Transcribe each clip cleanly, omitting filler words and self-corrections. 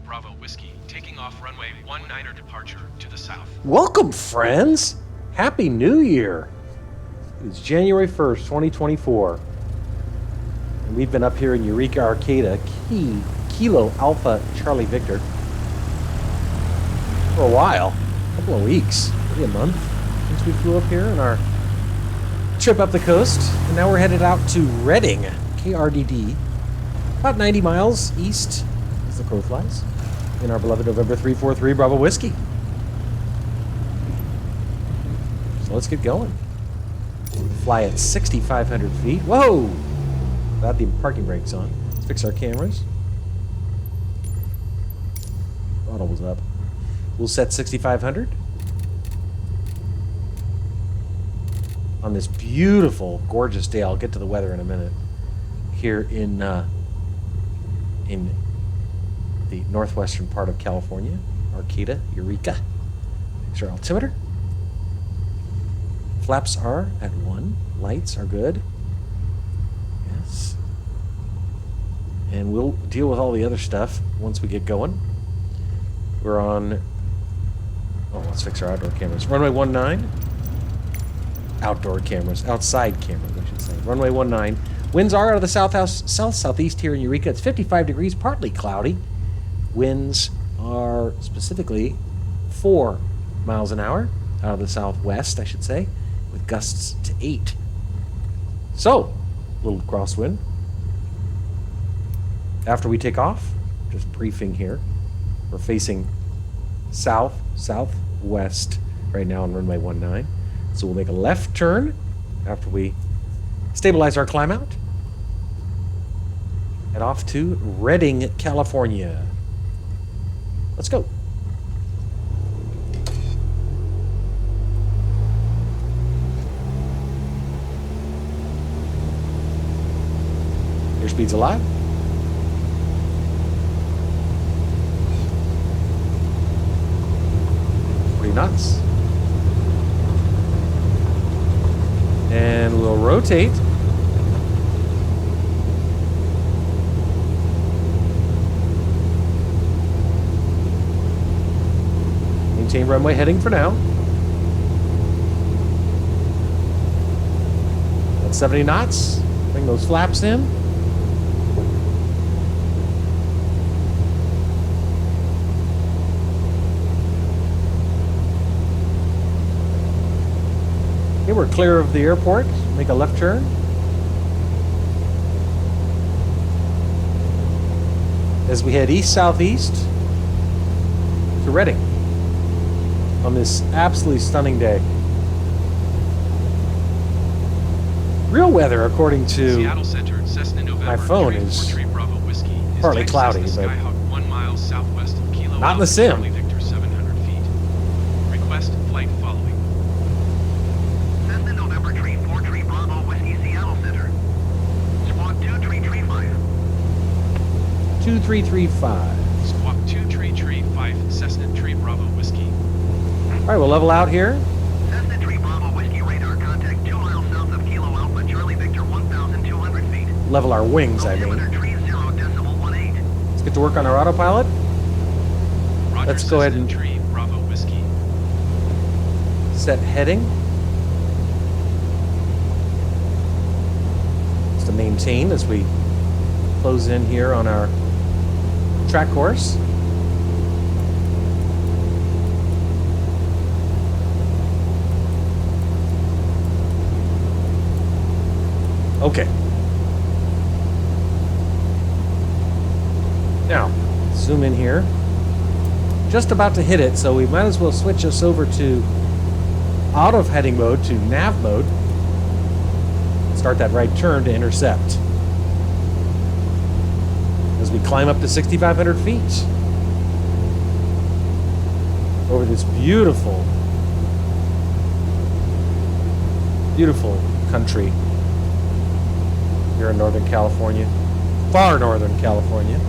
Bravo Whiskey, taking off runway 19er departure to the south. Welcome, friends! Happy New Year! It's January 1st, 2024. And we've been up here in Eureka, Arcata, Kilo Alpha Charlie Victor, for a while, a couple of weeks, maybe a month, since we flew up here on our trip up the coast. And now we're headed out to Redding, KRDD, about 90 miles east, as the crow flies, in our beloved November 343 Bravo Whiskey. So let's get going. Fly at 6,500 feet. Whoa! Without the parking brakes on. Let's fix our cameras. Throttle was up. We'll set 6,500 on this beautiful, gorgeous day. I'll get to the weather in a minute. Here in the northwestern part of California, Arcata, Eureka. Fix our altimeter. Flaps are at 1. Lights are good. Yes. And we'll deal with all the other stuff once we get going. We're on... Oh, let's fix our outdoor cameras. Runway 19. Outdoor cameras. Outside cameras, I should say. Runway 19. Winds are out of the south-southeast here in Eureka. It's 55 degrees, partly cloudy. Winds are specifically 4 miles an hour out of the southwest, I should say, with gusts to 8. So, a little crosswind. After we take off, just briefing here, we're facing southwest right now on runway 19. So we'll make a left turn after we stabilize our climb out. Head off to Redding, California. Let's go. Airspeed's alive. Knots. And we'll rotate. Maintain runway heading for now. That's 70 knots. Bring those flaps in. Okay, we're clear of the airport. Make a left turn. As we head east-southeast to Redding on this absolutely stunning day. Real weather, according to my phone, is partly cloudy, but not in the sim. Request flight following. 2335. Squawk 2335, Cessna Tree Bravo Whiskey. Alright, we'll level out here. Cessna Tree Bravo Whiskey radar contact 2 miles south of Kilo Alpha, Charlie Victor 1,200 feet. Level our wings, I mean. Let's get to work on our autopilot. Roger, let's go ahead and Tree Bravo Whiskey. Set heading. Just to maintain as we close in here on our track course. Okay. Now, zoom in here. Just about to hit it, so we might as well switch us over to out of heading mode to nav mode. Start that right turn to intercept. As we climb up to 6,500 feet over this beautiful, beautiful country here in Northern California, far Northern California.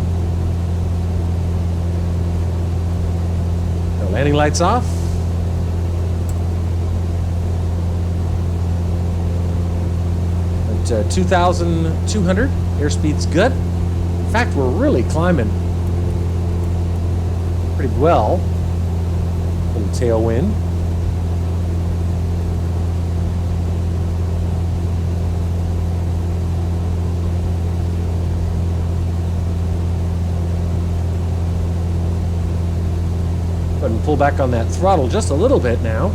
Our landing lights off. At 2,200, airspeed's good. In fact, we're really climbing pretty well. Little tailwind. Go ahead and pull back on that throttle just a little bit now.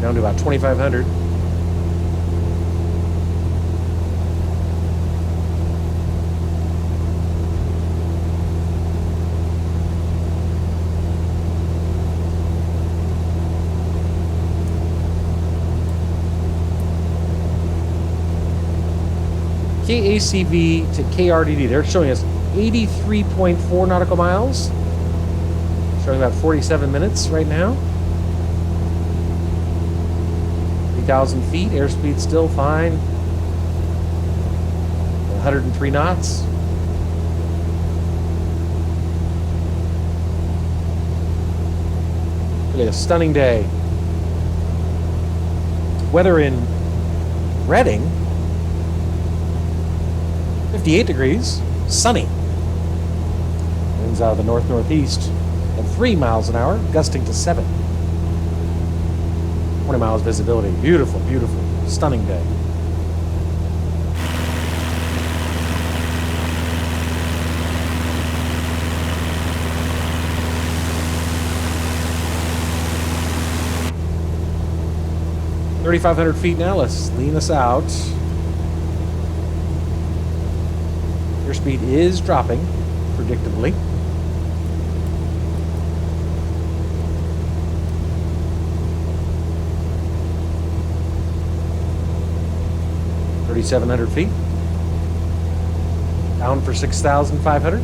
Down to about 2,500. KACV to KRDD, they're showing us 83.4 nautical miles. Showing about 47 minutes right now. 3,000 feet, airspeed still fine. 103 knots. Really a stunning day. Weather in Reading, 58 degrees, sunny. Winds out of the north-northeast at 3 miles an hour, gusting to 7. 20 miles visibility. Beautiful, beautiful, stunning day. $3,500 feet now. Let's lean us out. Airspeed is dropping, predictably. $3,700 feet. Down for 6,500.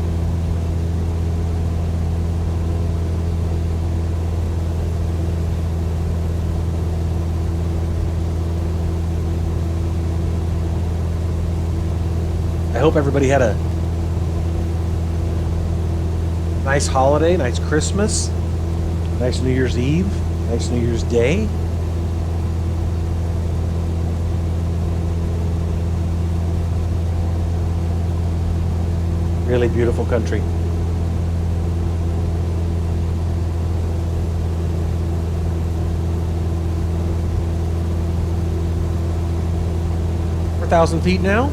I hope everybody had a nice holiday, nice Christmas, nice New Year's Eve, nice New Year's Day. Really beautiful country. Four 4,000 feet now.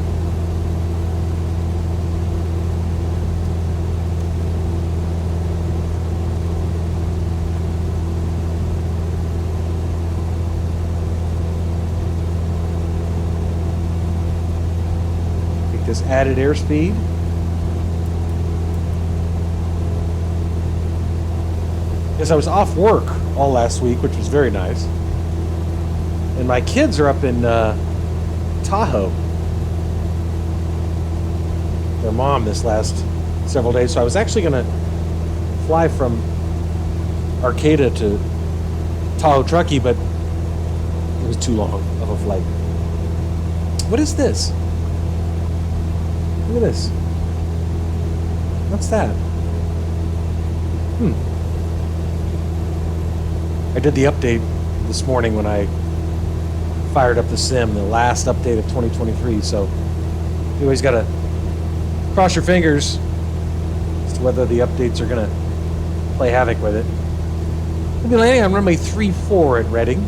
Take this added airspeed. Yes, I was off work all last week, which was very nice. And my kids are up in Tahoe. Their mom this last several days. So I was actually going to fly from Arcata to Tahoe, Truckee, but it was too long of a flight. What is this? Look at this. What's that? I did the update this morning when I fired up the sim, the last update of 2023, so you always gotta cross your fingers as to whether the updates are gonna play havoc with it. We'll be landing on runway 34 at Reading.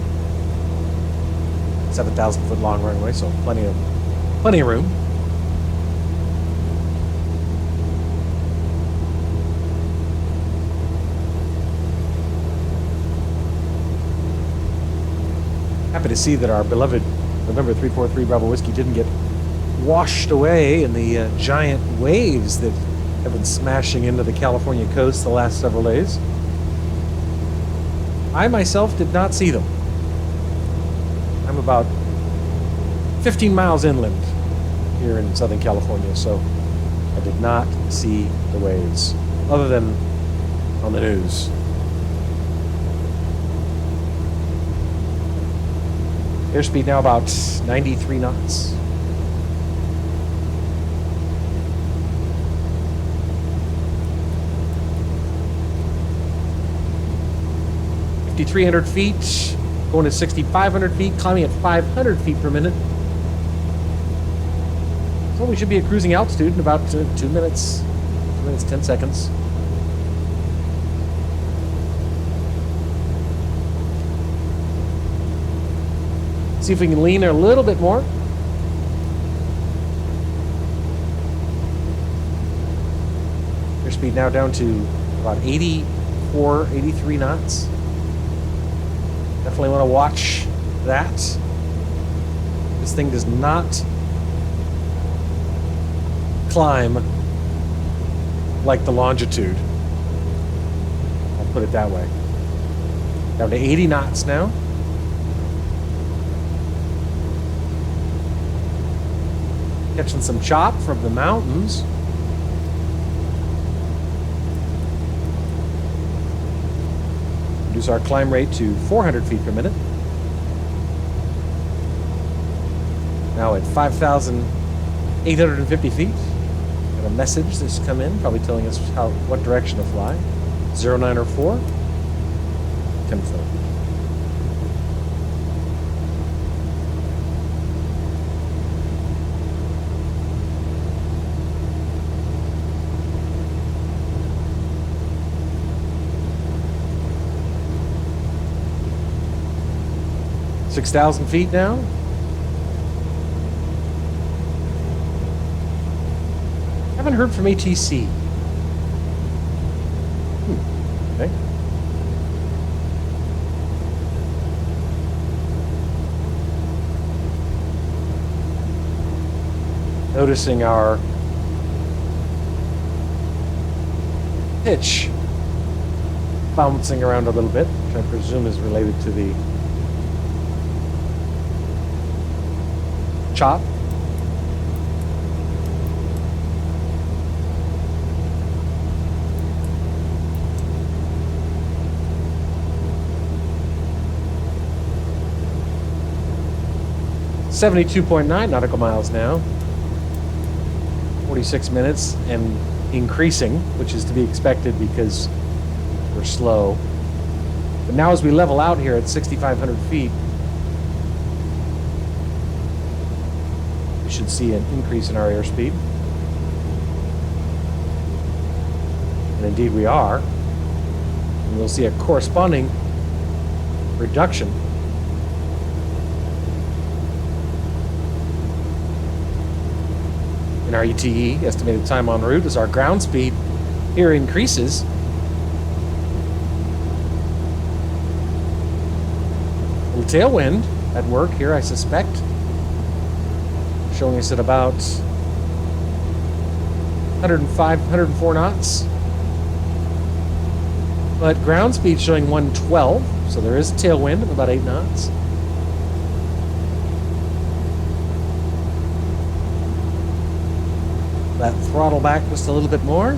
7,000 foot long runway, so plenty of room. Happy to see that our beloved November 343 Bravo Whiskey didn't get washed away in the giant waves that have been smashing into the California coast the last several days. I myself did not see them. I'm about 15 miles inland here in Southern California, so I did not see the waves, other than on the news. Airspeed now about 93 knots. $5,300 feet, going to 6,500 feet, climbing at 500 feet per minute. So we should be at cruising altitude in about 2 minutes, 2 minutes, 10 seconds. See if we can lean a little bit more. Airspeed now down to about 84, 83 knots. Definitely want to watch that. This thing does not climb like the longitude. I'll put it that way. Down to 80 knots now. Catching some chop from the mountains. Reduce our climb rate to 400 feet per minute. Now at 5,850 feet. Got a message that's come in, probably telling us what direction to fly. 0904. Confirm. $6,000 feet now. Haven't heard from ATC. Okay. Noticing our pitch bouncing around a little bit, which I presume is related to the chop. .9 nautical miles now. 46 minutes and increasing, which is to be expected because we're slow. But now as we level out here at 6,500 feet, we should see an increase in our airspeed. And indeed we are. And we'll see a corresponding reduction in our ETE, estimated time en route, as our ground speed here increases. A little tailwind at work here, I suspect, showing us at about 105, 104 knots. But ground speed showing 112, so there is a tailwind of about 8 knots. That throttle back just a little bit more.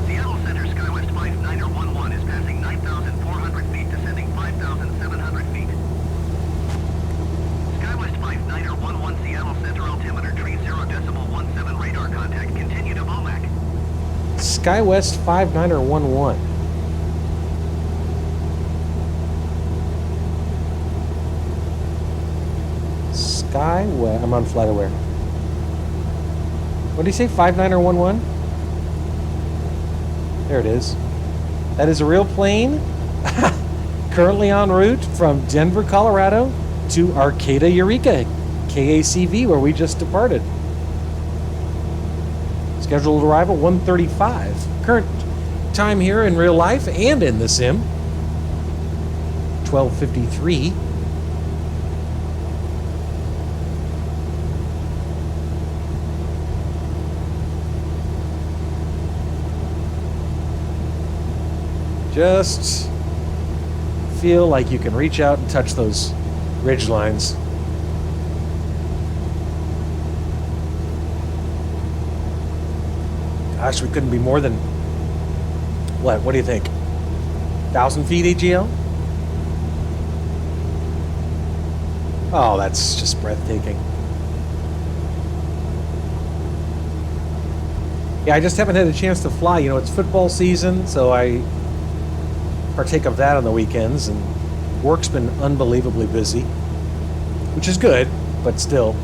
Seattle Center SkyWest 5911 is passing 9,400 feet, descending 5,700 feet. SkyWest 5911 Seattle Center altimeter, tree 0.17 radar contact, continue to VOMAC. SkyWest 5911. SkyWest, I'm on FlightAware. What did he say, 5911? There it is. That is a real plane. Currently en route from Denver, Colorado to Arcata, Eureka, KACV, where we just departed. Scheduled arrival 1:35. Current time here in real life and in the sim, 12:53. Just feel like you can reach out and touch those ridge lines. Gosh, we couldn't be more than, what do you think? 1,000 feet AGL? Oh, that's just breathtaking. Yeah, I just haven't had a chance to fly. You know, it's football season, so I partake of that on the weekends, and work's been unbelievably busy, which is good, but still.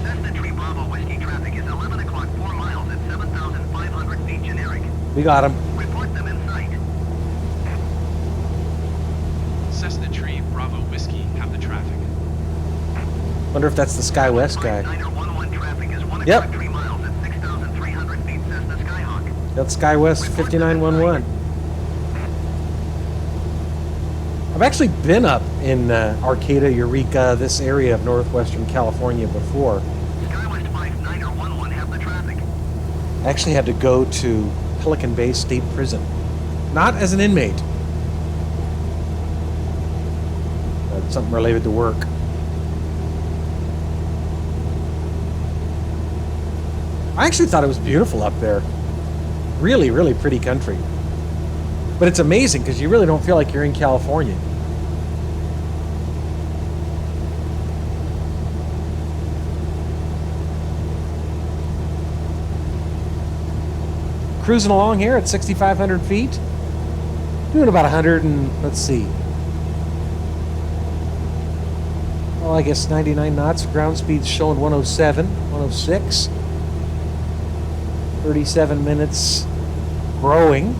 Cessna Bravo Whiskey traffic is 11 o'clock 4 miles at 7,500 feet generic. We got him. Report them in sight. Cessna Tree, Bravo Whiskey, have the traffic. Wonder if that's the SkyWest guy. 911 traffic is 1 Yep. o'clock 3 miles at 6,300 feet Cessna Skyhawk. That's SkyWest 5911. I've actually been up in Arcata, Eureka, this area of northwestern California before. SkyWest 5911 have the traffic. I actually had to go to Pelican Bay State Prison. Not as an inmate. Something related to work. I actually thought it was beautiful up there. Really, really pretty country. But it's amazing because you really don't feel like you're in California. Cruising along here at 6,500 feet. Doing about 100 and, let's see. Well, I guess 99 knots. Ground speed's showing 107, 106. 37 minutes growing.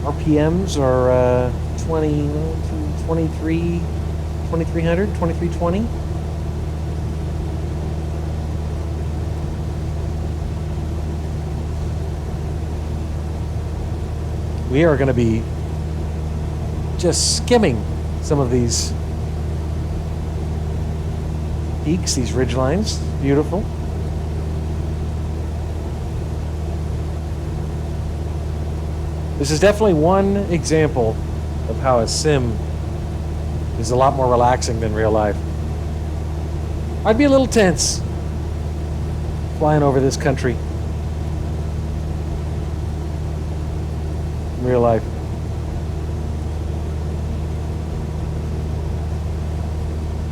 RPMs are 2300, 2320. We are going to be just skimming some of these peaks, these ridge lines. Beautiful. This is definitely one example of how a sim is a lot more relaxing than real life. I'd be a little tense flying over this country in real life.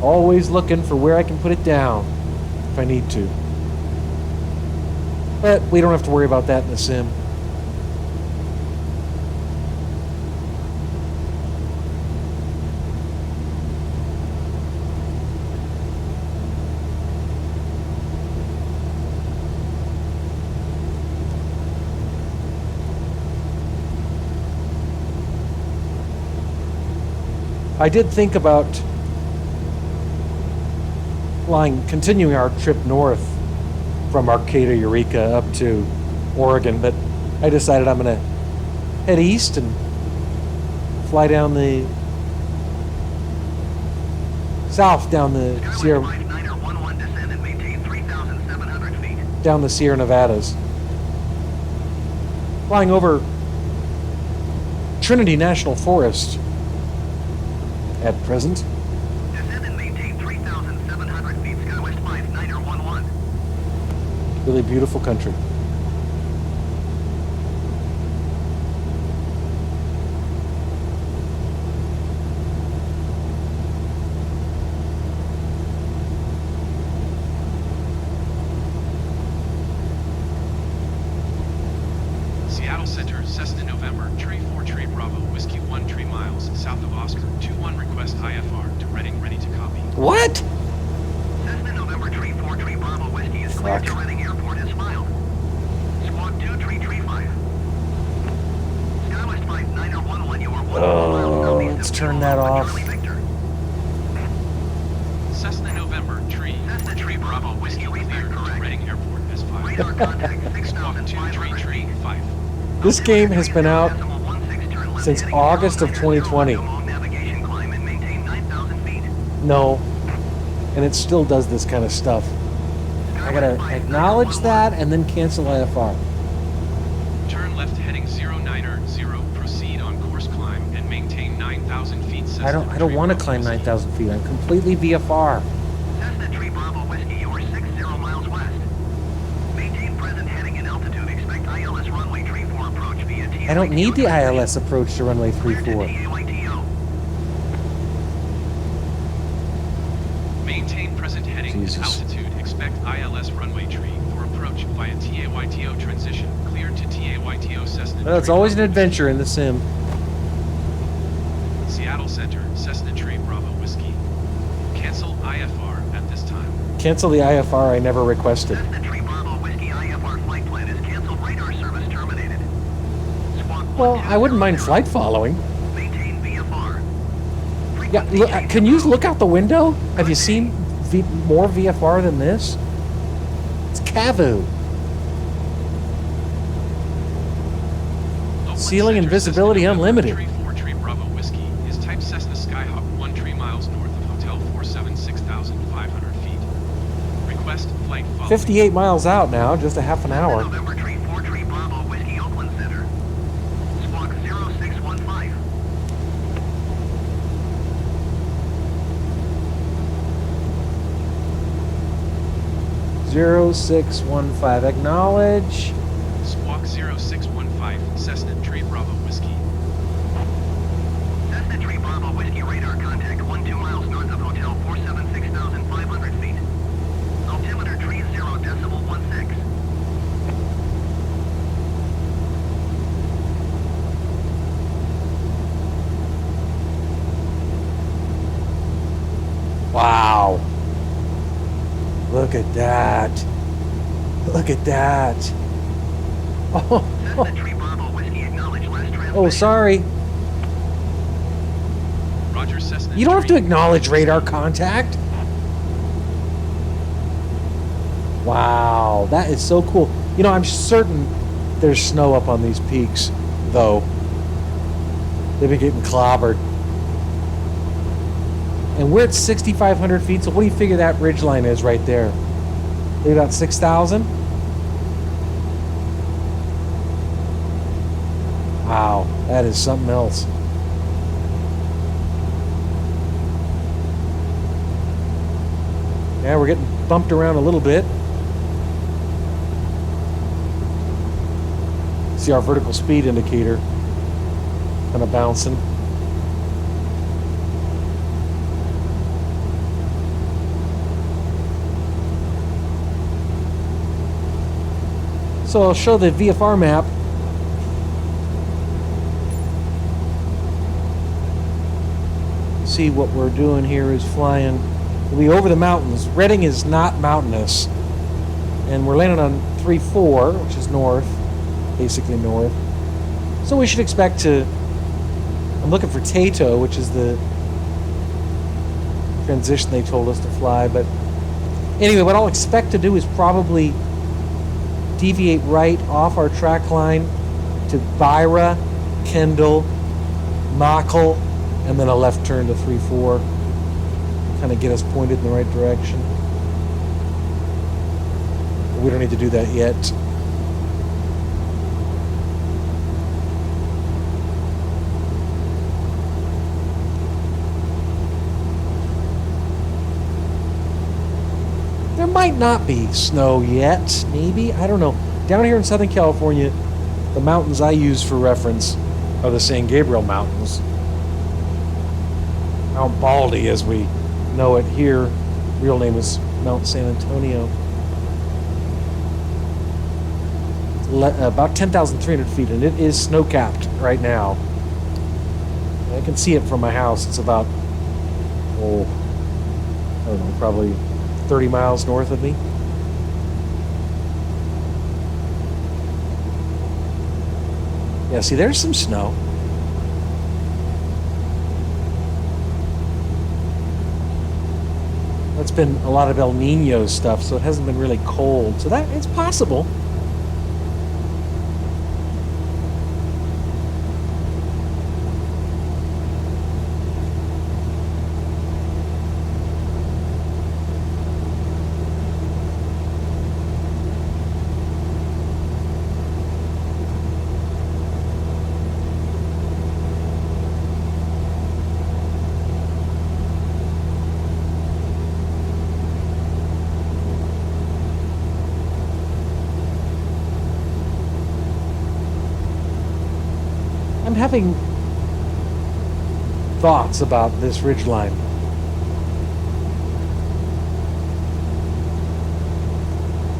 Always looking for where I can put it down if I need to. But we don't have to worry about that in the sim. I did think about continuing our trip north from Arcata, Eureka up to Oregon, but I decided I'm going to head east and fly down the south, down the Sierra, down the Sierra Nevadas, flying over Trinity National Forest at present. Descend and maintain 3,700 feet, SkyWest 5911. Really beautiful country. Seattle Center, Cessna November, Tree 4 Tree Bravo, Whiskey 1 Tree Miles, south of Oscar, 2-1 request IFR to Reading, ready to copy. What? Cessna November Tree 4 Tree Bravo Whiskey is cleared to Reading Airport as filed. Squawk 2 Tree 5. SkyWest 5911, you are 1 mile southeast Let's of turn Kilo that Alpha off. Charlie Victor. Cessna November, Tree Cessna Tree Bravo Whiskey cleared cleared to correct. Reading Airport as filed. Radar contact Squawk 2 Tree 6,500 feet. 5. This game has been out since August of 2020. Navigation climb and maintain 9,000 feet. No. And it still does this kind of stuff. I gotta acknowledge that and then cancel IFR. Turn left heading 090, proceed on course climb and maintain 9,000 feet. I don't want to climb 9,000 feet. I'm completely VFR. Cessna Tree Bravo Whiskey, you are 60 miles west. Maintain present heading and altitude. Expect ILS runway Tree 4 approach via TAYTO. I don't need the ILS approach to runway 34. TAYTO. Maintain present heading Jesus. and altitude. Expect ILS runway Tree 4 approach via TAYTO transition. Cleared to TAYTO Cessna. Well, it's Tree always an Bravo. adventure in the sim. Seattle Center, Cessna Tree Bravo Whiskey. Cancel IFR at this time. Cancel the IFR I never requested. Cessna Tree Bravo Whiskey IFR flight plan is canceled. Radar service terminated. Squawk Well, I wouldn't mind 120. flight following. Maintain VFR. Yeah, Frequency look, change can you approved. look out the window? Have you seen more VFR than this? It's KACV. Oakland Ceiling and Center, visibility Cessna November, unlimited. Tree 4 Tree Bravo Whiskey is type Cessna Skyhawk 1 tree miles north of Hotel 47, 6,500 feet. Request flight following. 58 miles out now, just a half an Cessna hour. November Tree 4 Tree Bravo Whiskey Oakland Center. Squawk 0615. 0615. Acknowledge. Squawk 0615, Cessna Tree Bravo Whiskey. Cessna Tree Bravo Whiskey radar contact 12 miles north of Hotel 47, 6,500 feet. Altimeter tree 0.16. Wow. Look at that. Look at that. Oh, Cessna Tree Bravo Whiskey acknowledge last transmission. oh, sorry. Roger, Cessna You don't have to Tree. acknowledge radar contact. Wow, that is so cool. You know, I'm certain there's snow up on these peaks, though. They've been getting clobbered. And we're at 6,500 feet, so what do you figure that ridge line is right there? Maybe about 6,000? Wow, that is something else. Yeah, we're getting bumped around a little bit. See our vertical speed indicator kind of bouncing. So I'll show the VFR map. See what we're doing here is flying. We'll be over the mountains. Redding is not mountainous. And we're landing on 3-4, which is north, basically north. So we should expect to, I'm looking for Tahoe, which is the transition they told us to fly. But anyway, what I'll expect to do is probably deviate right off our track line to Byra, Kendall, Machel, and then a left turn to 3-4. Kind of get us pointed in the right direction. But we don't need to do that yet. There might not be snow yet, maybe. I don't know. Down here in Southern California, the mountains I use for reference are the San Gabriel Mountains. Mount Baldy, as we know it here. Real name is Mount San Antonio. About 10,300 feet, and it is snow-capped right now. I can see it from my house. It's about, I don't know, probably 30 miles north of me. Yeah, see, there's some snow. That's been a lot of El Nino stuff, so it hasn't been really cold. So that it's possible. I'm having thoughts about this ridgeline.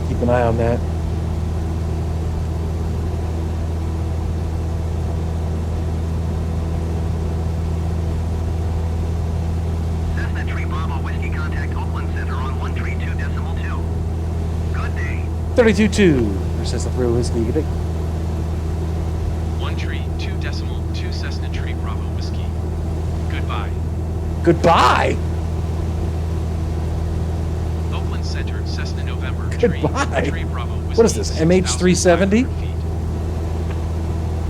Keep an eye on that. Cessna Tree Bravo Whiskey contact Oakland Center on 132.1. 32-2 for Cessna Bravo Whiskey. Good day. 1 tree, 2.2 Cessna Tree Bravo Whiskey. Goodbye. Goodbye. Oakland Center, Cessna November. Goodbye. Tree Bravo Whiskey. What is this, MH370? 6,500 feet.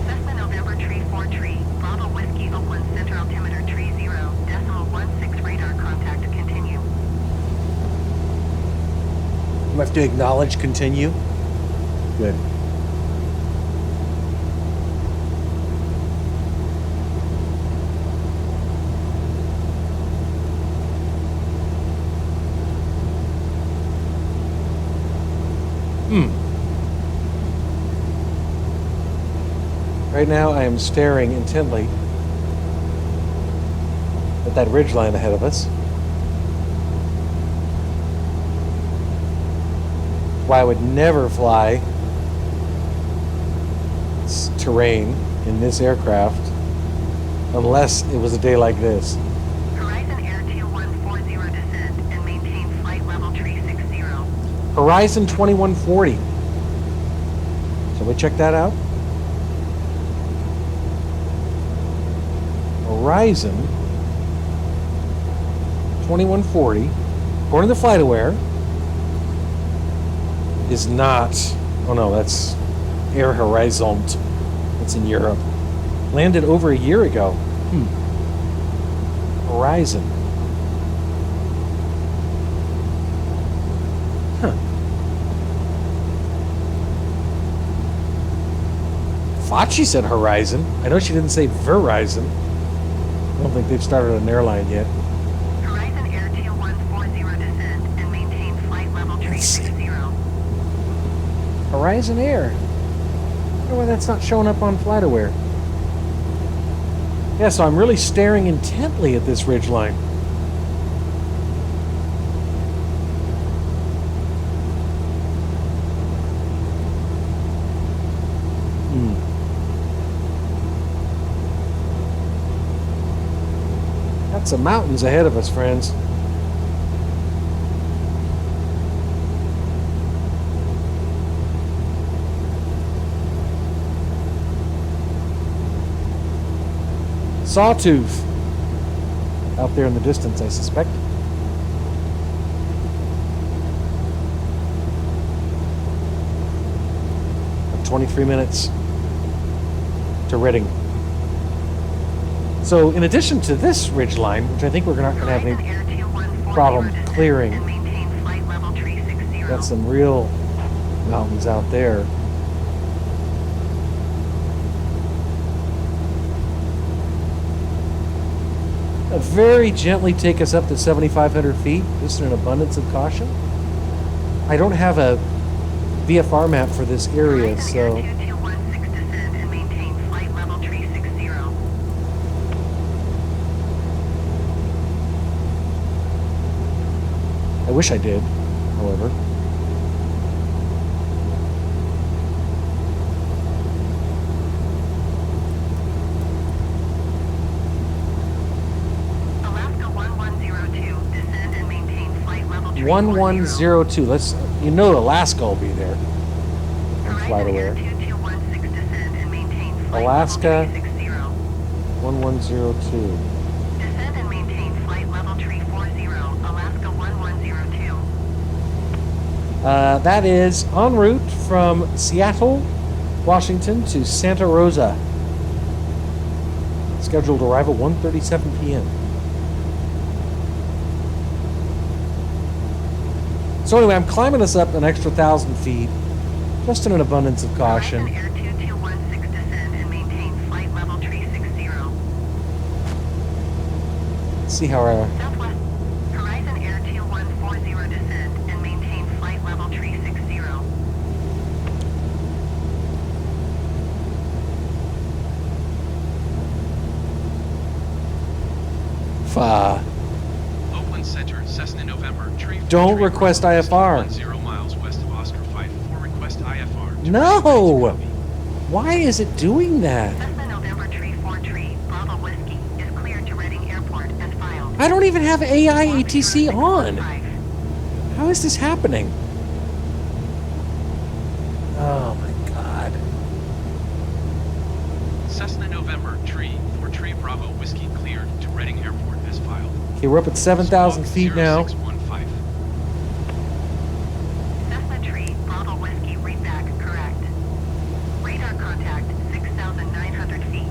Cessna November Tree 4 Tree, Bravo Whiskey, Oakland Center altimeter Tree 0.16 radar contact continue. You have to acknowledge continue. Good. Right now I am staring intently at that ridgeline ahead of us. Why I would never fly this terrain in this aircraft unless it was a day like this. Horizon Air 2140 descend and maintain flight level Tree 60. Horizon 2140. Shall we check that out? Horizon 2140, according to FlightAware, is not. Oh no, that's Air Horizont. It's in Europe. Landed over a year ago. Horizon. Huh. Thought she said Horizon. I know she didn't say Verizon. I don't think they've started an airline yet. Horizon Air 2140 descend and maintain flight level Tree 60. Horizon Air. I wonder why that's not showing up on FlightAware. Yeah, so I'm really staring intently at this ridgeline. Got some mountains ahead of us, friends. Sawtooth. Out there in the distance, I suspect. About 23 minutes to Reading. So, in addition to this ridgeline, which I think we're not going to have any problem clearing, got some real mountains out there. Very gently take us up to 7,500 feet, just in an abundance of caution. I don't have a VFR map for this area, so I wish I did, however. Alaska 1102, descend and maintain flight level Tree 1102. Let's, you know, Alaska will be there. On Horizon Air FlightAware. 2216, descend and maintain flight Alaska. level Tree 60. 1102. Descend and maintain flight level Tree 40, Alaska 1102. That is en route from Seattle, Washington to Santa Rosa. Scheduled arrival 1:37 p.m. So anyway, I'm climbing this up an extra 1,000 feet, just in an abundance of caution. Horizon Air 2216, descend and maintain flight level Tree 60. See how our Southwest. Horizon Air 2140, descend and maintain flight level Tree 60. Oakland Center, Cessna November. Tree Don't Tree request Bravo, IFR. 0 miles west of Oscar 54. Request IFR. No! Why is it doing that? Cessna November Tree 4 Tree, Bravo Whiskey, is cleared to Reading Airport as filed. I don't even have AI ATC on. How is this happening? November, tree 4 tree Bravo Whiskey cleared to Reading Airport as filed. Okay, we're up at 7,000 feet now. 0615. Cessna Tree, Bravo Whiskey, read back, correct. Radar contact, 6,900 feet.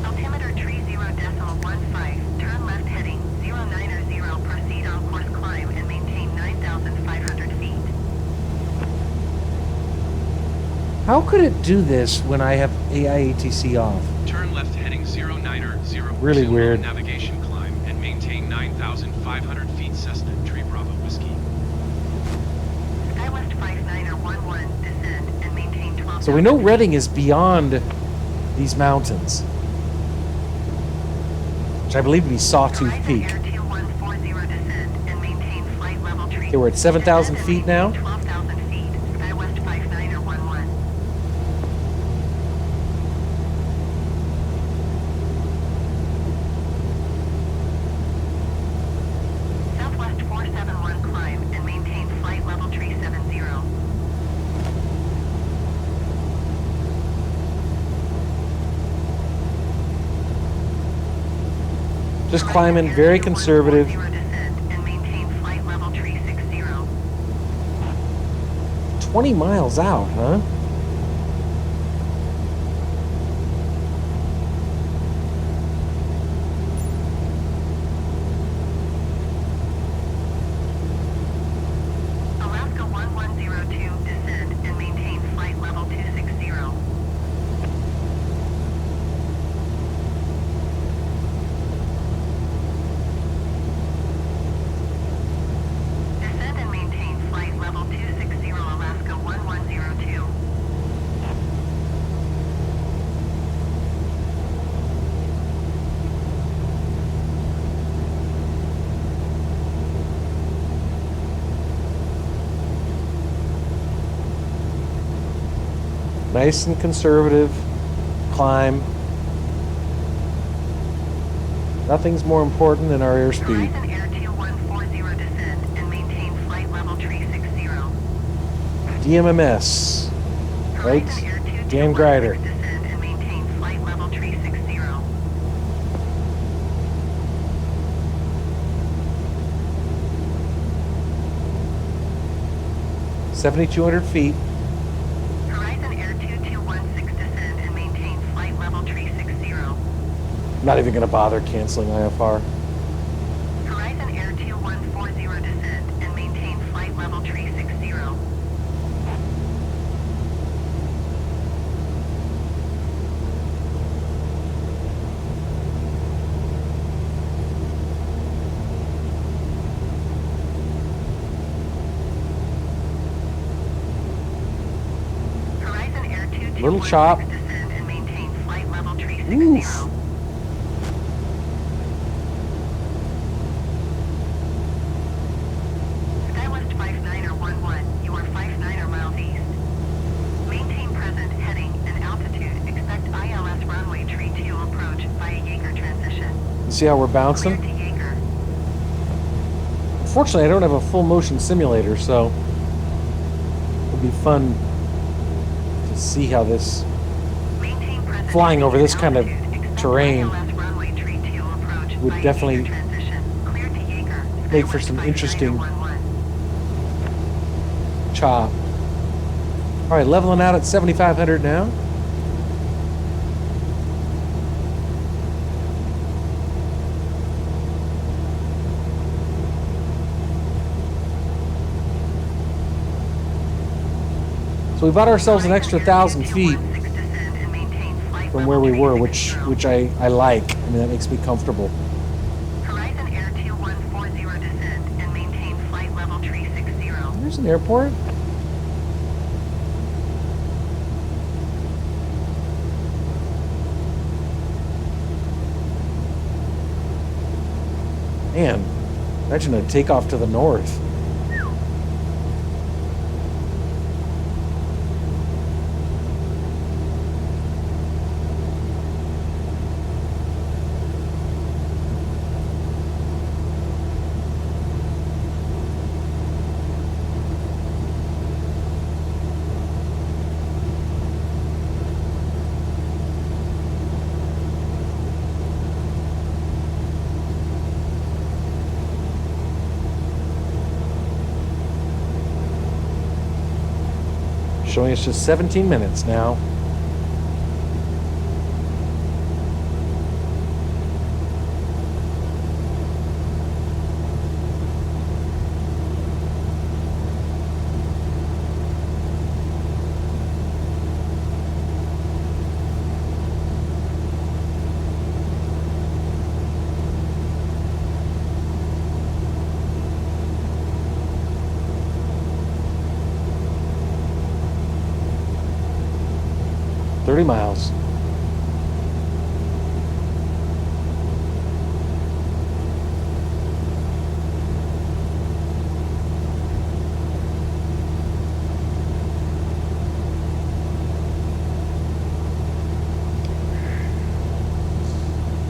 Altimeter tree 0.15, turn left heading 090, proceed on course climb and maintain 9,500 feet. How could it do this when I have AIATC off? Turn left heading 090. Really Resume weird. navigation climb and maintain 9,500 feet Cessna Tree Bravo Whiskey. SkyWest 59er11, descend and maintain 12. So we know Reading is beyond these mountains, which I believe to be Sawtooth Horizon Peak. Air 2140, descend and maintain flight level tree. Okay, we're at 7,000 Descend and feet now. maintain 12,000 feet. SkyWest 59er11. Southwest 471, climb and maintain flight level tree 70. Just climbing, very conservative. Descend and maintain flight level tree 60. 20 miles out, huh? Alaska 1102, descend and maintain flight level 260. Descend and maintain flight level 260, Alaska 1102. Nice and conservative climb. Nothing's more important than our airspeed. Horizon Air 2140, descend and maintain flight level tree 60. DMMS. Right? Horizon Air Dan 2216, Grider. descend and maintain flight level tree 60. 7,200 feet. Horizon Air 2216, descend and maintain flight level tree 60. Not even going to bother canceling IFR. Horizon Air 2140, descend and maintain flight level tree 60. Horizon Air 2216, Little chop. descend and maintain flight level tree 60. Oof. SkyWest 59er11, you are 59er miles east. Maintain present heading and altitude. Expect ILS runway tree 2 approach via Yeager transition. You see how we're Clear bouncing? to Yeager. Fortunately, I don't have a full motion simulator, so it'll be fun to see how this Maintain present Flying heading over and this kind of altitude. Expect terrain ILS runway tree 2 approach would via definitely Yeager transition. Clear to Yeager. make for SkyWest some 59er11. interesting chop. All right, leveling out at 7,500 now. So we bought ourselves an extra 1,000 feet from where we were, which I like. I mean, that makes me comfortable. Horizon Air 2140, descend and maintain flight level tree 60. There's an airport. Man, imagine a takeoff to the north. Showing us just 17 minutes now. Miles.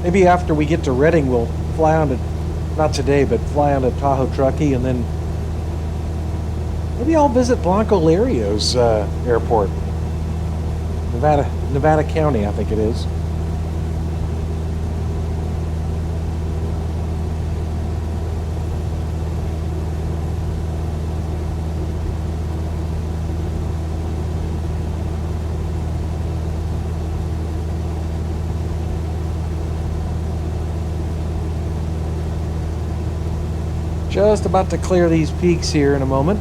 Maybe after we get to Redding, we'll fly on to, not today, but fly on to Tahoe, Truckee, and then maybe I'll visit Blanco Lario's airport. Nevada County, I think it is. Just about to clear these peaks here in a moment.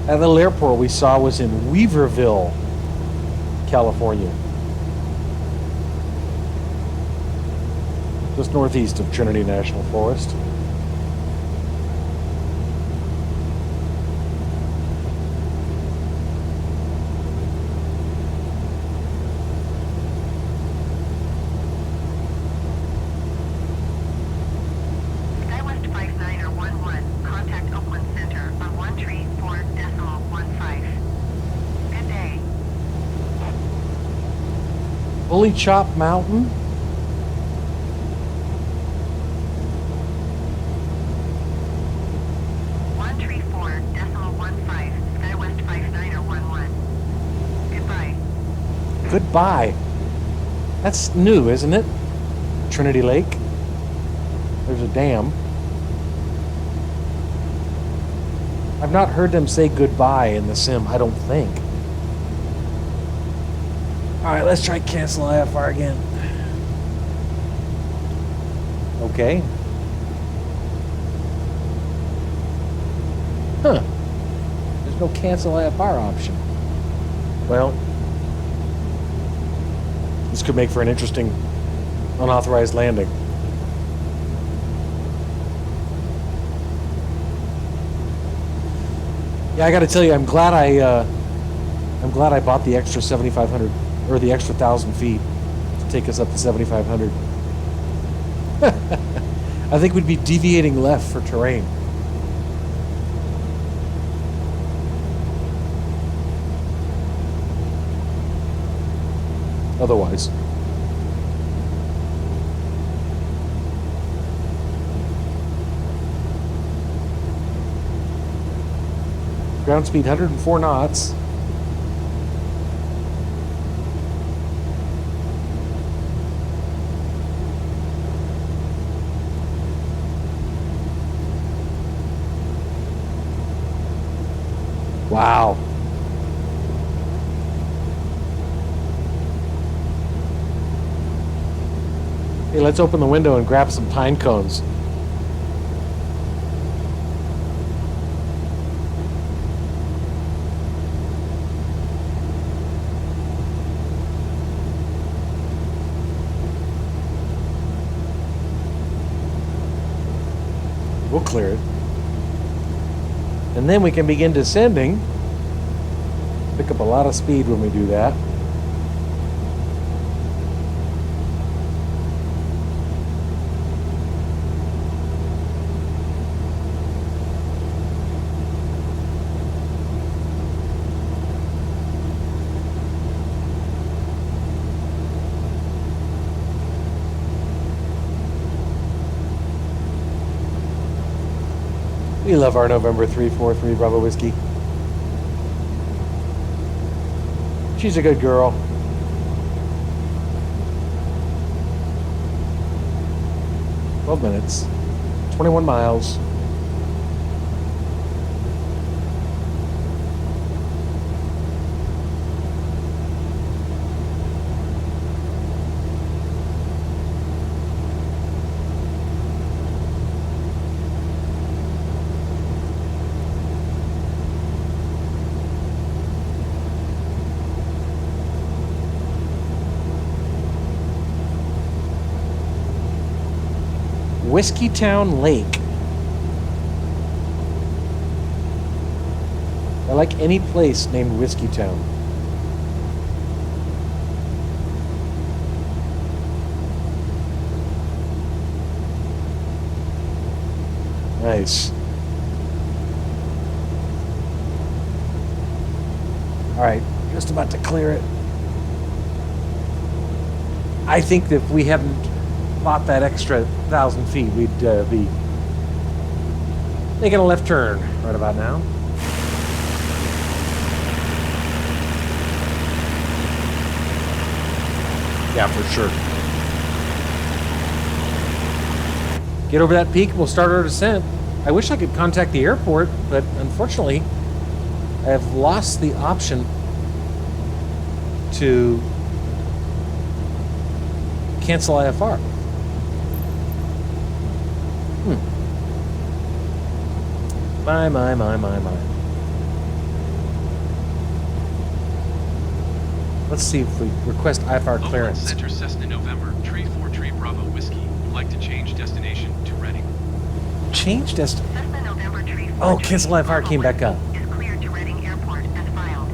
That little airport we saw was in Weaverville, California. Just northeast of Trinity National Forest. Fully Chop Mountain. Goodbye. That's new, isn't it? Trinity Lake. There's a dam. I've not heard them say goodbye in the sim, I don't think. Alright, let's try cancel IFR again. Okay. Huh. There's no cancel IFR option. Well, this could make for an interesting unauthorized landing. Yeah, I got to tell you, I'm glad I bought the extra 7,500 or the extra 1,000 feet to take us up to 7,500. I think we'd be deviating left for terrain. Otherwise. Ground speed 104 knots. Wow. Hey, let's open the window and grab some pine cones. We'll clear it. And then we can begin descending. Pick up a lot of speed when we do that. We love our November 343 Bravo Whiskey. She's a good girl. .12 minutes. 21 miles. Whiskey Town Lake. I like any place named Whiskey Town. Nice. All right, just about to clear it. I think that if we hadn't bought that extra 1,000 feet, we'd be making a left turn right about now. Yeah, for sure. Get over that peak, we'll start our descent. I wish I could contact the airport, but unfortunately, I have lost the option to cancel IFR. My. Let's see if we request IFR clearance. Center Cessna November, Tree 4 Tree Bravo Whiskey. Would like to change destination to Reading. Change destination? Cessna November Tree 4 Oh, cancel IFR came back up. is cleared to Reading Airport as filed.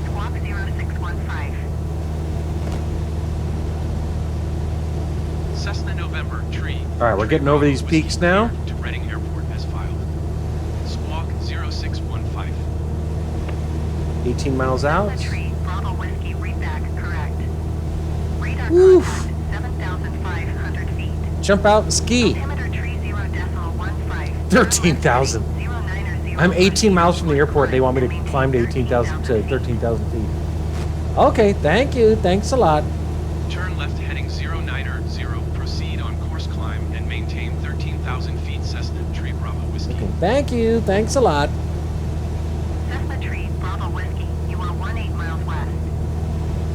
Squawk 0615. Cessna November, Tree. All right, we're getting over these peaks now. To Reading Airport as filed. Squawk 0615. 18 miles out. Cessna Tree Bravo Whiskey readback correct. Radar Oof. contact 7,500 feet. Jump out and ski. Altimeter tree 0.15. 13,000. I'm 18 miles from the airport. They want me to climb to 18,000 to 13,000 feet. Okay, thank you. Thanks a lot. Turn left heading 090. Proceed on course climb and maintain 13,000 feet Cessna Tree Bravo Whiskey. Okay, thank you. Thanks a lot. Cessna Tree Bravo Whiskey, you are 18 miles west.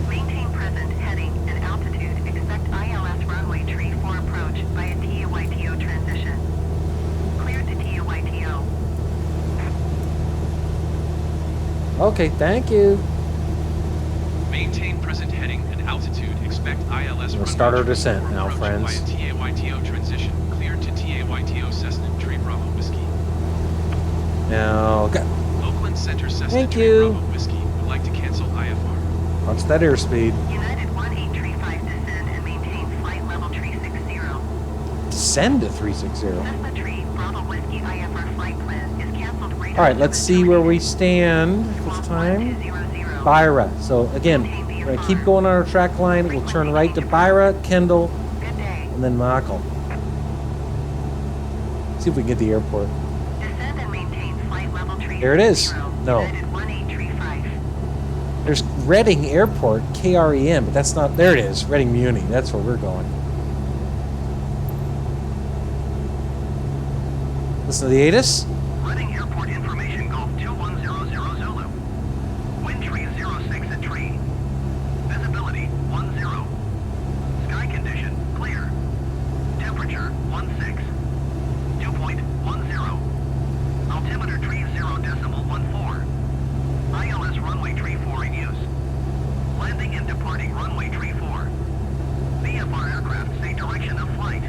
Maintain present heading and altitude. Expect ILS runway Tree 4 approach via TAYTO transition. Cleared to TAYTO. Okay, thank you. Maintain present heading and altitude. Expect ILS We'll runway start our Tree descent 4 now, approach friends. via TAYTO transition. Cleared to TAYTO Cessna Tree Bravo Whiskey. Now, go. Oakland Center Cessna Thank Tree you. Bravo Whiskey would like to cancel IFR. Watch that airspeed. United 1835 descend and maintain flight level 360. Descend to 360. Cessna Tree Bravo Whiskey IFR flight plan is canceled. All right, let's see where we stand this time. Byra. So again, we're going to keep going on our track line. We'll turn right to Byra, Kendall, Good day. and then Machel. See if we can get the airport. Descend and maintain flight level 360. There it is. No. United 1835. There's Reading Airport, KREM, but that's not, there it is, Reading Muni. That's where we're going. Listen to the ATIS. Reading Airport information Golf 2100 Zulu. Wind tree 06 at tree. Visibility 10. Sky condition clear. Temperature 16. Dew point 10. Altimeter tree 0.14. ILS runway tree 4 in use. Landing and departing runway tree 4. VFR aircraft say direction of flight.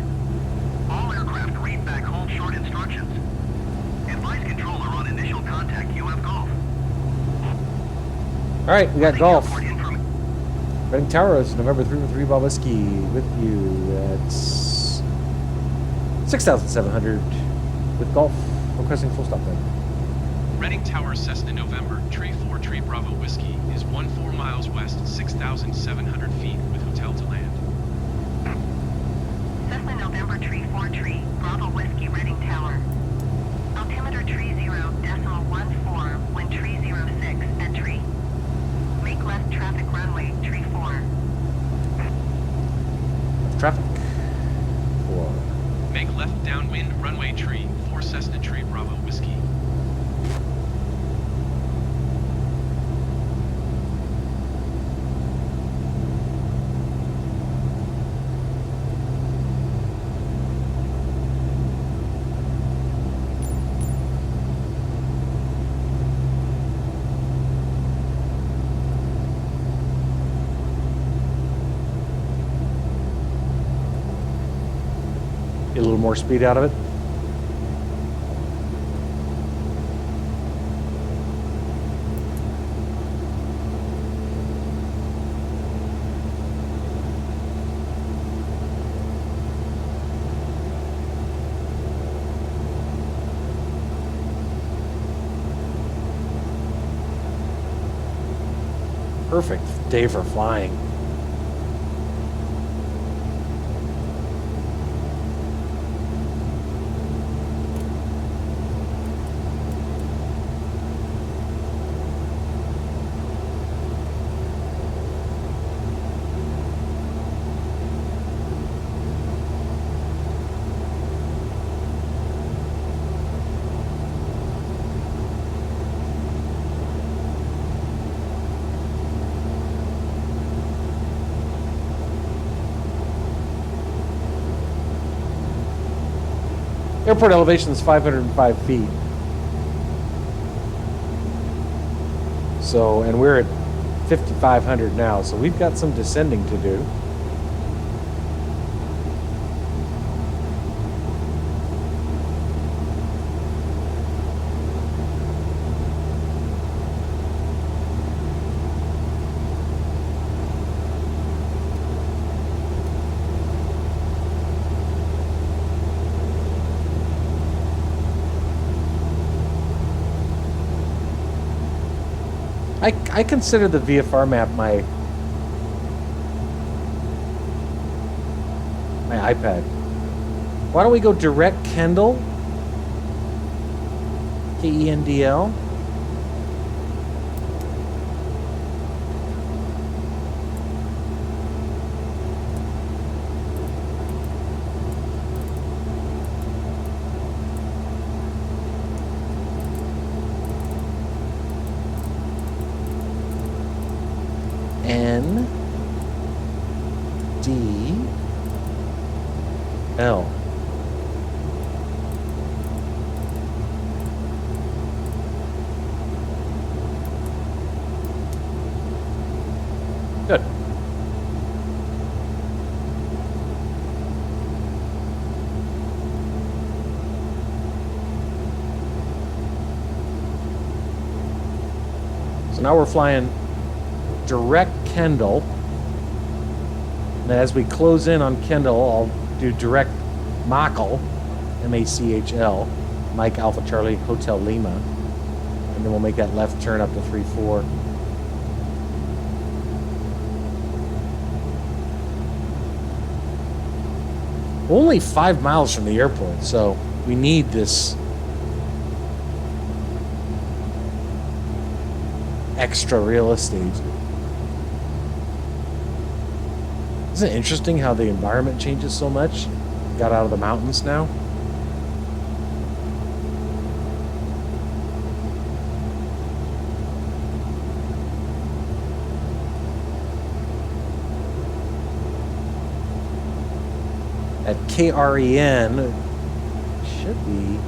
All aircraft read back hold short instructions. Advise controller on initial contact UF Golf. All right, we got golf. Airport Reading Tower is November 3 Bob Whiskey with you at 6,700 with golf. Requesting full stop then. Reading Tower Cessna November, Tree 4 Tree Bravo Whiskey is 14 miles west, 6,700 feet with hotel to land. Cessna November Tree 4 Tree Bravo Whiskey Reading Tower. 14, wind tree 06, entry. Make left traffic runway, tree 4. Traffic. 4. Make left downwind runway tree 4 Cessna Tree Bravo Whiskey. Get a little more speed out of it. Perfect day for flying. Airport elevation is 505 feet. So, and we're at 5,500 now, so we've got some descending to do. I consider the VFR map my iPad. Why don't we go direct Kendall? KENDL. NDL. Good. So now we're flying direct Kendall. And as we close in on Kendall, I'll do direct Machl, M-A-C-H-L, Mike Alpha Charlie Hotel Lima. And then we'll make that left turn up to 3-4. Only 5 miles from the airport, so we need this extra real estate. Isn't it interesting how the environment changes so much? Got out of the mountains now. At KREN, it should be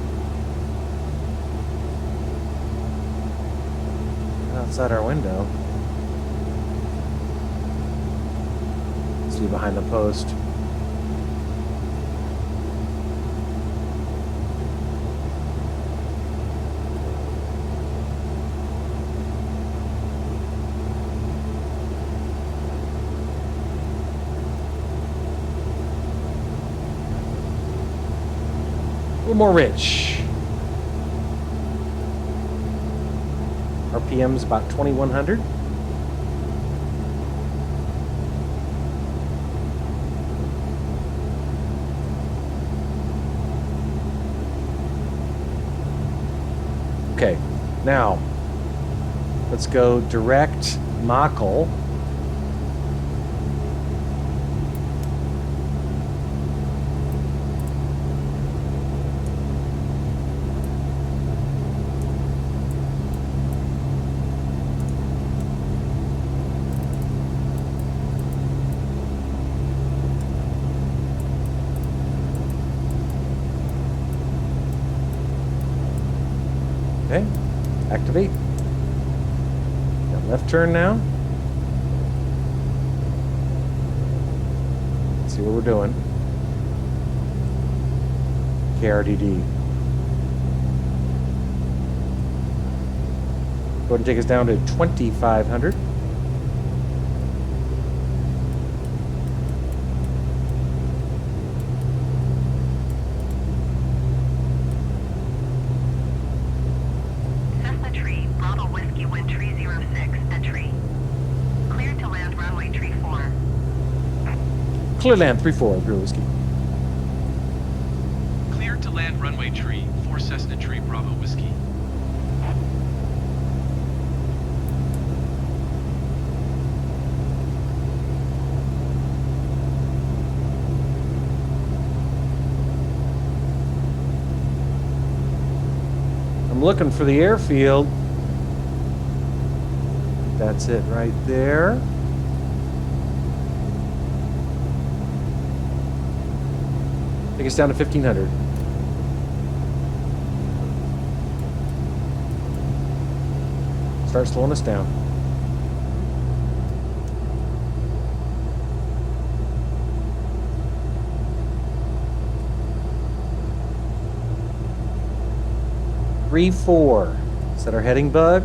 outside our window. Behind the post. A little more rich. RPM's about 2100. Okay, Now, let's go direct Machel. Okay, activate. Got left turn now. Let's see what we're doing. KRDD. Go ahead and take us down to 2,500. Cessna Tree, Bravo Whiskey Wind Tree 06 at Tree. Cleared to land runway Tree 4. Clear land 3-4, Brew Whiskey. Cleared to land runway tree, 4 Cessna Tree Bravo Whiskey. I'm looking for the airfield. That's it right there. Take us down to 1,500. Start slowing us down. Three, 4. Set our heading bug.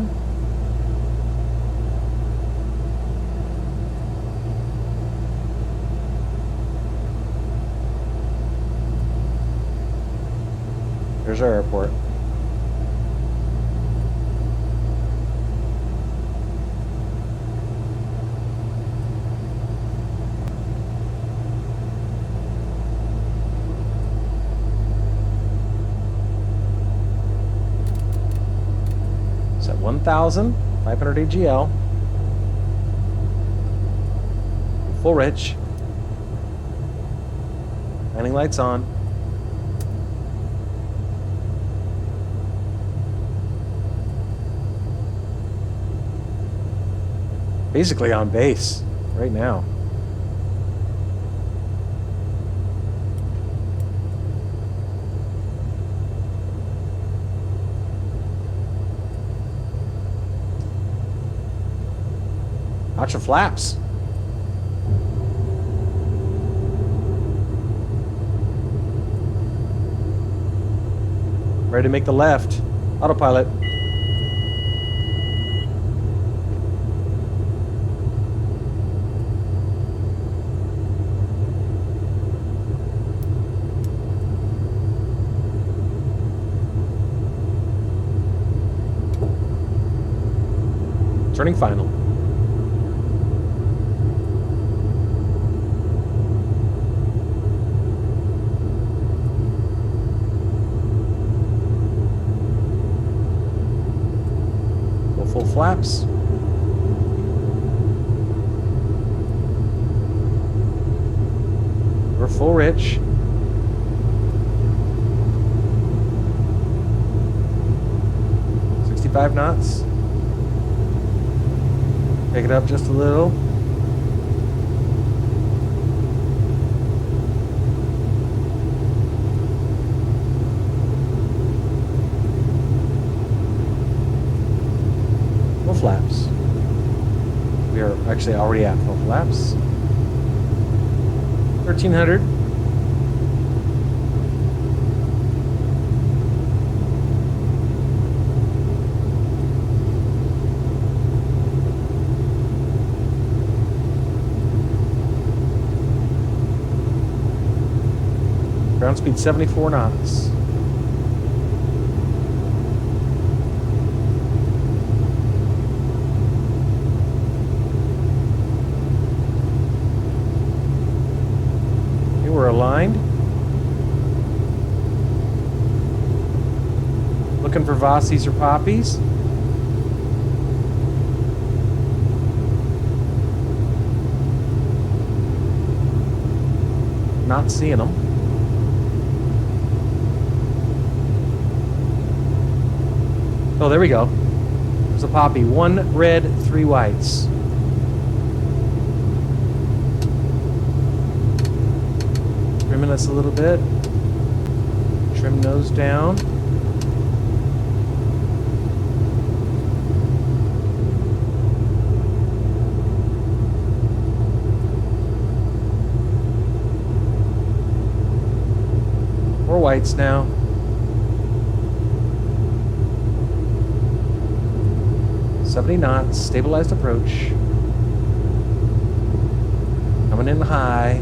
There's our airport. It's at 1,500 AGL. Full rich. Landing lights on. Basically on base right now. Watch your flaps. Ready to make the left. Autopilot. Turning final. Go full flaps. We're full rich. .65 knots. Take it up just a little. Full flaps. We are actually already at full flaps. 1,300. Ground speed 74 knots. Okay, we're aligned. Looking for Vossies or Poppies. not seeing them. Oh, there we go. There's a poppy. 1 red, 3 whites. Trimming us a little bit. Trim nose down. More whites now. knots, stabilized approach. Coming in high.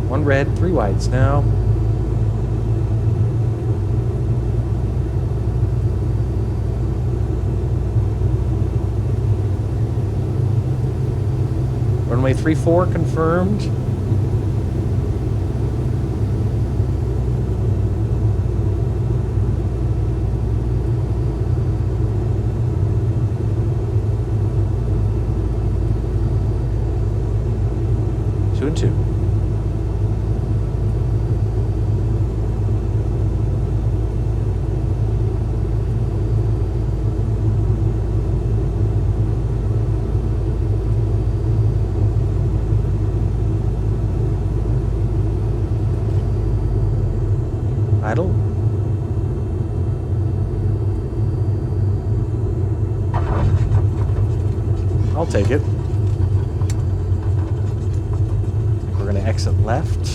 1 red, 3 whites now. Runway 34 confirmed. Two and 2. Idle. I'll take it. We're going to exit left.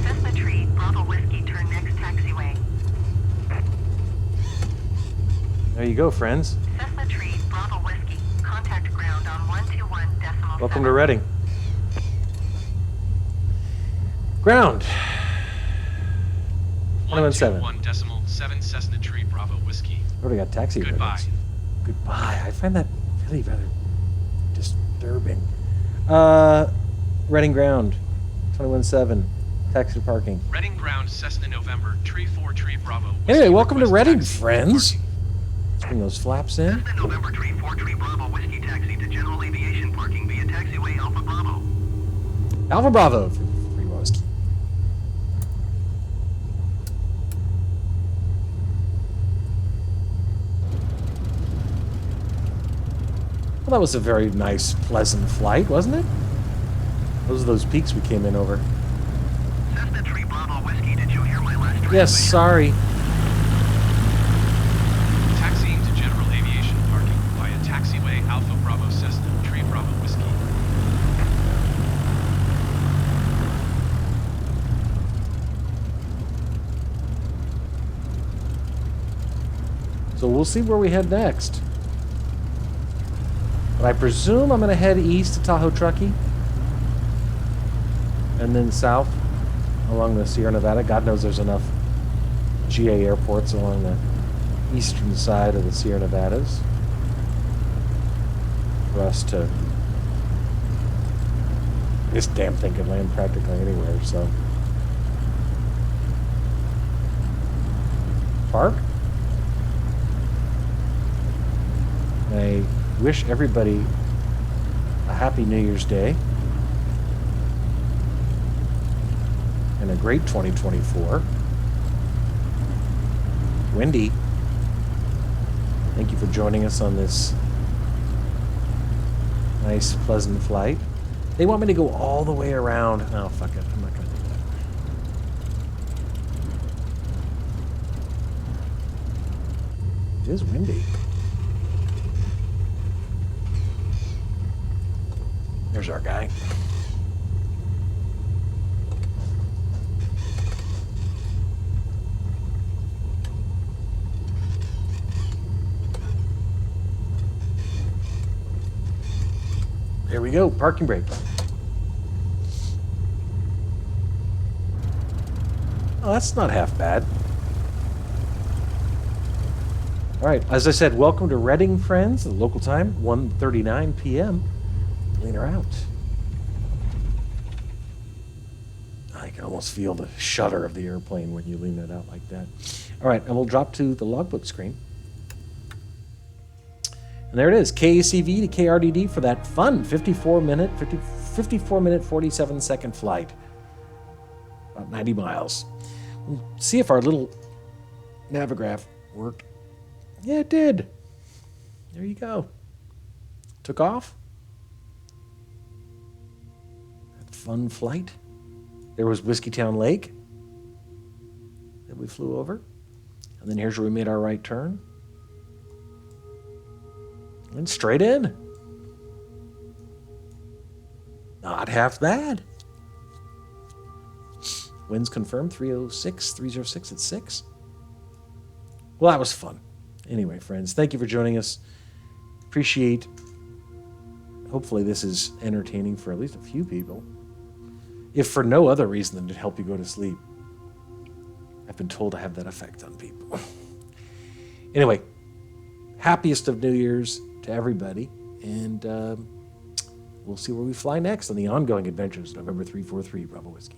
Cessna Tree, Bravo Whiskey, turn next taxiway. There you go, friends. Cessna Tree, Bravo Whiskey, contact ground on 121.7. Welcome to Reading. Ground. 121.7 Cessna Tree, Bravo Whiskey. Already got taxi Goodbye. ribbons. Goodbye. I find that really rather disturbing. Reading Ground. 21.7. Taxi to parking. Reading Ground, Cessna November, Tree 4 Tree Bravo. Whiskey, Anyway, welcome to request Reading, taxi friends. parking. Let's bring those flaps in. Cessna November, Tree 4 Tree Bravo Whiskey, taxi to general aviation parking via taxiway Alpha Bravo. Alpha Bravo for 3 whiskey. Well, that was a very nice, pleasant flight, wasn't it? Those are those peaks we came in over. Cessna Tree Bravo Whiskey, did you hear my last Yes, transmission? sorry. Taxiing to general aviation parking via taxiway Alpha Bravo Cessna Tree Bravo Whiskey. So we'll see where we head next. But I presume I'm going to head east to Tahoe, Truckee. And then south along the Sierra Nevada. God knows there's enough GA airports along the eastern side of the Sierra Nevadas for us to... This damn thing could land practically anywhere, so... Park? I wish everybody a happy New Year's Day and a great 2024. Wendy, thank you for joining us on this nice, pleasant flight. They want me to go all the way around. Oh, fuck it. I'm not going to do that. It is windy. There's our guy. There we go, parking brake. Oh, that's not half bad. All right, as I said, welcome to Reading, friends. The local time, 1:39 p.m. Lean her out. I can almost feel the shudder of the airplane when you lean it out like that. All right, and we'll drop to the logbook screen. And there it is, KACV to KRDD for that fun 54-minute, 54-minute, 47-second flight. About 90 miles. We'll see if our little Navigraph worked. Yeah, it did. There you go. Took off. That fun flight. There was Whiskeytown Lake that we flew over. And then here's where we made our right turn. And straight in. Not half bad. Winds confirmed 306 at 6. Well, that was fun. Anyway, friends, thank you for joining us. Appreciate. Hopefully this is entertaining for at least a few people. If for no other reason than to help you go to sleep. I've been told to have that effect on people. Anyway, happiest of New Year's to everybody. And we'll see where we fly next on the ongoing adventures of November 343 Bravo Whiskey.